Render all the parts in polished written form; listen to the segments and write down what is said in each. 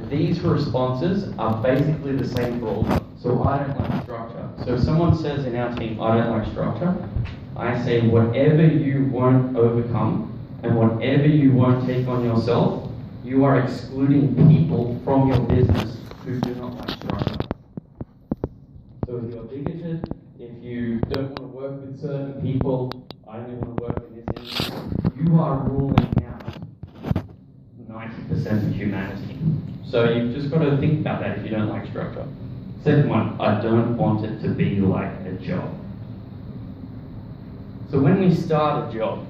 these responses are basically the same for all of them. So I don't like structure. So if someone says in our team, I don't like structure, I say whatever you won't overcome and whatever you won't take on yourself, you are excluding people from your business who do not like structure. So if you're bigoted, if you don't want to work with certain people, I only want to work in this industry, you are ruling out 90% of humanity. So you've just got to think about that if you don't like structure. Second one, I don't want it to be like a job. So when we start a job,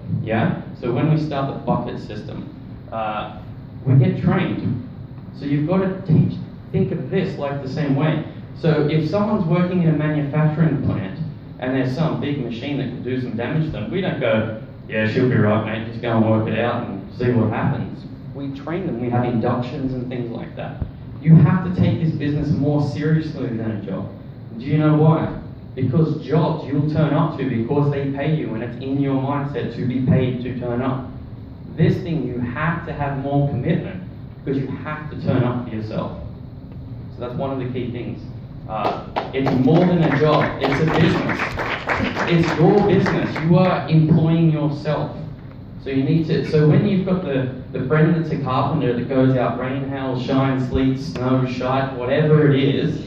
so when we start the bucket system, we get trained. So you've got to think of this like the same way. So if someone's working in a manufacturing plant and there's some big machine that can do some damage to them, we don't go, yeah, she'll be right, mate, just go and work it out and see what happens. We train them, we have inductions and things like that. You have to take this business more seriously than a job. Do you know why? Because jobs you'll turn up to because they pay you and it's in your mindset to be paid to turn up. This thing, you have to have more commitment because you have to turn up for yourself. So that's one of the key things. It's more than a job, it's a business. It's your business, you are employing yourself. So you need to, so when you've got the friend that's a carpenter that goes out rain, hail, shine, sleet, snow, shite, whatever it is,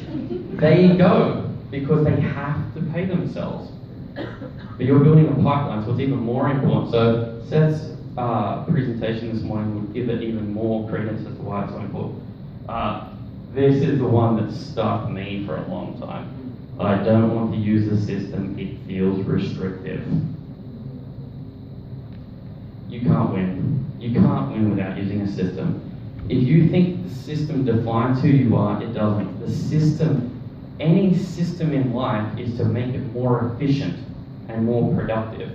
they go because they have to pay themselves. But you're building a pipeline, so it's even more important. So Seth's presentation this morning will give it even more credence as to why it's so important. This is the one that stuck me for a long time. I don't want to use the system, it feels restrictive. You can't win. You can't win without using a system. If you think the system defines who you are, it doesn't. The system, any system in life is to make it more efficient and more productive.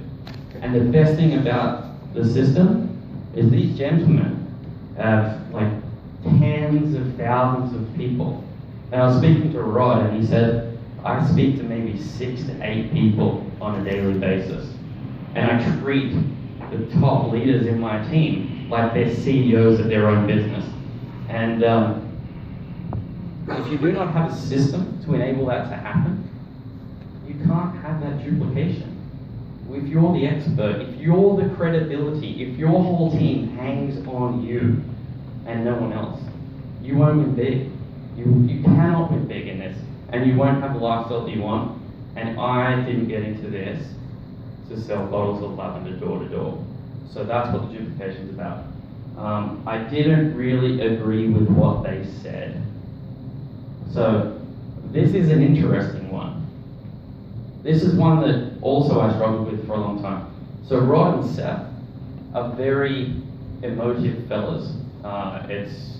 And the best thing about the system is these gentlemen have like tens of thousands of people. And I was speaking to Rod and he said, I speak to maybe 6 to 8 people on a daily basis. And I treat the top leaders in my team like they're CEOs of their own business. And if you do not have a system to enable that to happen, you can't have that duplication. If you're the expert, if you're the credibility, if your whole team hangs on you and no one else, you won't win big. You cannot win big in this, and you won't have the lifestyle that you want. And I didn't get into this to sell bottles of lavender door to door. So that's what the duplication is about. I didn't really agree with what they said. So this is an interesting one. This is one that also I struggled with for a long time. So Rod and Seth are very emotive fellas. It's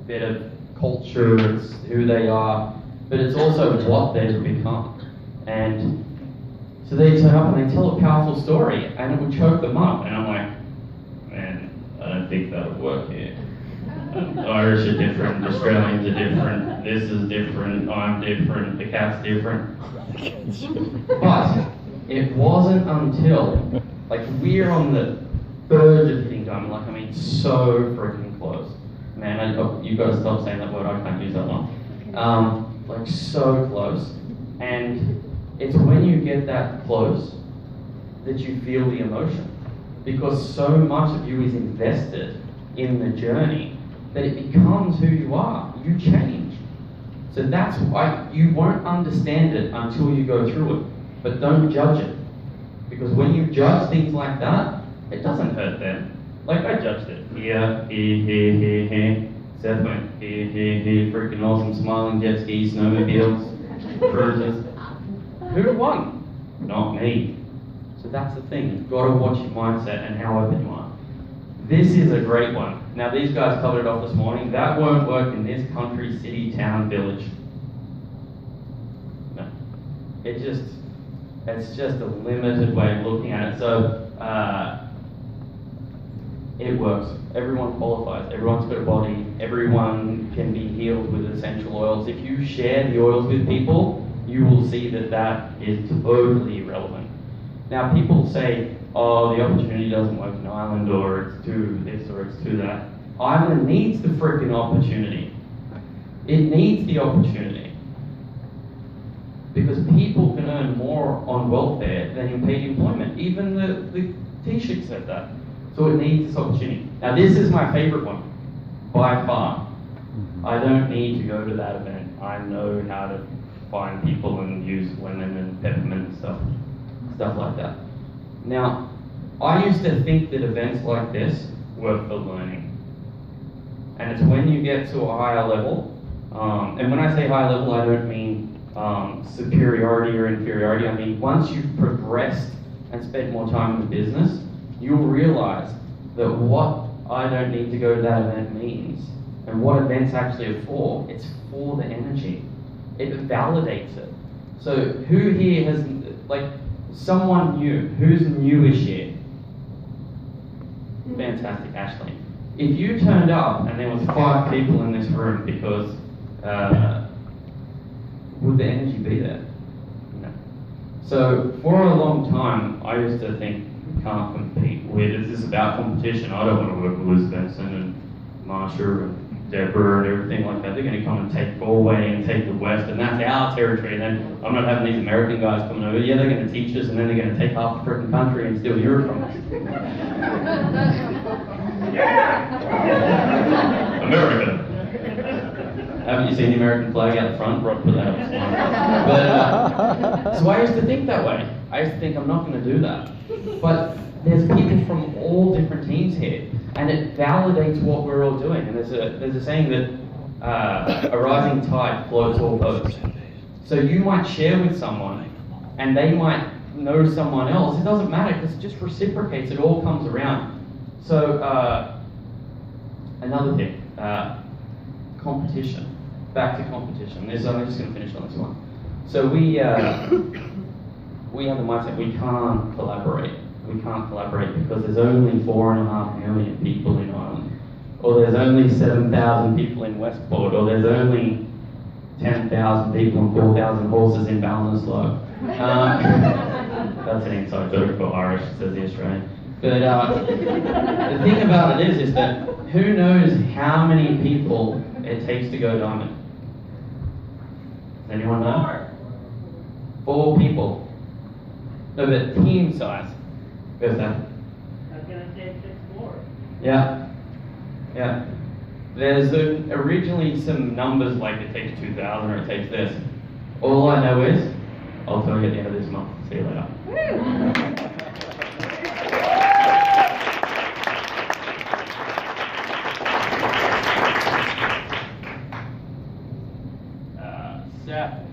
a bit of culture, it's who they are, but it's also what they've become. And so they turn up and they tell a powerful story and it would choke them up. And I'm like, man, I don't think that'll work here. Irish are different, Australians are different, this is different, I'm different, the cat's different. But it wasn't until, like, we're on the verge of hitting diamond, like, I mean, so freaking close. Man, you've got to stop saying that word, I can't use that one. Like, so close. And it's when you get that close that you feel the emotion. Because so much of you is invested in the journey that it becomes who you are. You change. So that's why you won't understand it until you go through it. But don't judge it. Because when you judge things like that, it doesn't hurt them. Like I judged it. Here. Seth went here, freaking awesome, smiling jet skis, snowmobiles, cruises. Who won? Not me. So that's the thing. You've got to watch your mindset and how open you are. This is a great one. Now these guys covered it off this morning. That won't work in this country, city, town, village. No. It's just a limited way of looking at it. So it works. Everyone qualifies. Everyone's got a body. Everyone can be healed with essential oils. If you share the oils with people, you will see that that is totally irrelevant. Now people say, oh, the opportunity doesn't work in Ireland, or it's too this or it's too that. Ireland needs the freaking opportunity. It needs the opportunity. Because people can earn more on welfare than in paid employment. Even the Taoiseach said that. So it needs this opportunity. Now this is my favorite one, by far. I don't need to go to that event. I know how to find people and use lemon and peppermint and stuff like that. Now, I used to think that events like this were for learning. And it's when you get to a higher level, and when I say high level, I don't mean superiority or inferiority. I mean, once you've progressed and spent more time in the business, you'll realize that what I don't need to go to that event means, and what events actually are for, it's for the energy. It validates it. So who here has, like, someone new? Who's newish here? Fantastic, Ashley. If you turned up and there was 5 people in this room, because would the energy be there? No. So for a long time, I used to think, we can't compete with, is this about competition? I don't want to work with Liz Benson and Marsha and Deborah and everything like that. They're going to come and take Galway and take the West, and that's our territory. And then I'm not having these American guys coming over. Yeah, they're going to teach us, and then they're going to take half the freaking country and steal Europe from us. America. Haven't you seen the American flag out the front? Rob put that up this morning. But, so I used to think that way. I used to think I'm not going to do that. But there's people from all different teams here, and it validates what we're all doing. And there's a saying that a rising tide floats all boats. So you might share with someone, and they might know someone else. It doesn't matter, because it just reciprocates. It all comes around. So another thing, competition. Back to competition. I'm just going to finish on this one. So we have the mindset we can't collaborate. We can't collaborate because there's only 4.5 million people in Ireland, or there's only 7,000 people in Westport, or there's only 10,000 people and 4,000 horses in Ballinasloe. That's an inside joke for Irish, says the Australian. But the thing about it is that who knows how many people it takes to go diamond? Does anyone know? 4 people. No, but team size. Where's that? I was going to say 6 more. Yeah. Yeah. There's originally some numbers like it takes 2,000 or it takes this. All I know is, I'll tell you at the end of this month. See you later. Seth.